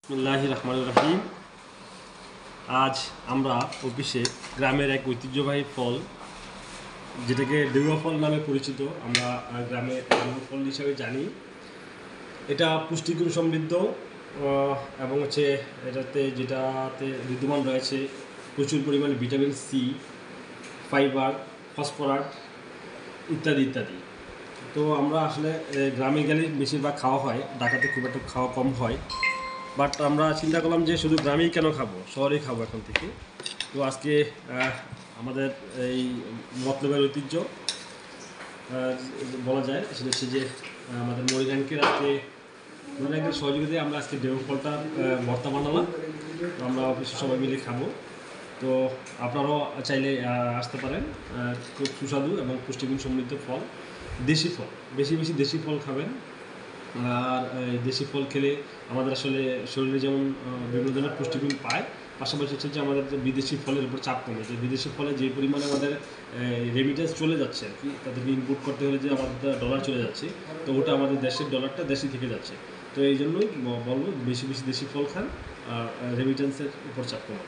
বিসমিল্লাহির রহমানির রহিম। আজ আমরা অফিসে গ্রামের এক ঐতিহ্যবাহী ফল, যেটাকে ডেউয়া ফল নামে পরিচিত, আমরা গ্রামে ডেউয়া ফল হিসাবে জানি। এটা পুষ্টিগুণ সমৃদ্ধ এবং যেটাতে বিদ্যমান রয়েছে প্রচুর পরিমাণে ভিটামিন সি, ফাইবার, ফসফরাস ইত্যাদি ইত্যাদি। তো আমরা আসলে গ্রামে গেলে বেশিরভাগ খাওয়া হয়, ঢাকাতে খুব একটা খাওয়া কম হয়। বাট আমরা চিন্তা করলাম যে শুধু গ্রামেই কেন খাবো, শহরেই খাবো এখন থেকে। তো আজকে আমাদের এই মতলবের ঐতিহ্য বলা যায়, সেটা হচ্ছে যে আমাদের মরিগানকে মরিগানকের সহযোগিতায় আমরা আজকে ডেউ ফলটার ভর্তা বানালাম। তো আমরা অফিসে সবাই মিলে খাবো। তো আপনারাও চাইলে আসতে পারেন। খুব সুস্বাদু এবং পুষ্টিগুণ সমৃদ্ধ ফল, দেশি ফল, বেশি বেশি দেশি ফল খাবেন। আর দেশি ফল খেলে আমাদের আসলে শরীরে যেমন বিভিন্ন ধরনের পুষ্টিগুণ পায়, পাশাপাশি হচ্ছে যে আমাদের যে বিদেশি ফলের উপর চাপ কমে, যে বিদেশি ফলে যে পরিমাণে আমাদের রেমিটেন্স চলে যাচ্ছে আর কি, তাদেরকে ইনপুট করতে হলে যে আমাদের ডলার চলে যাচ্ছে, তো ওটা আমাদের দেশের ডলারটা দেশে থেকে যাচ্ছে। তো এই জন্যই বলবো বেশি বেশি দেশি ফল খান আর রেমিটেন্সের উপর চাপ কমান।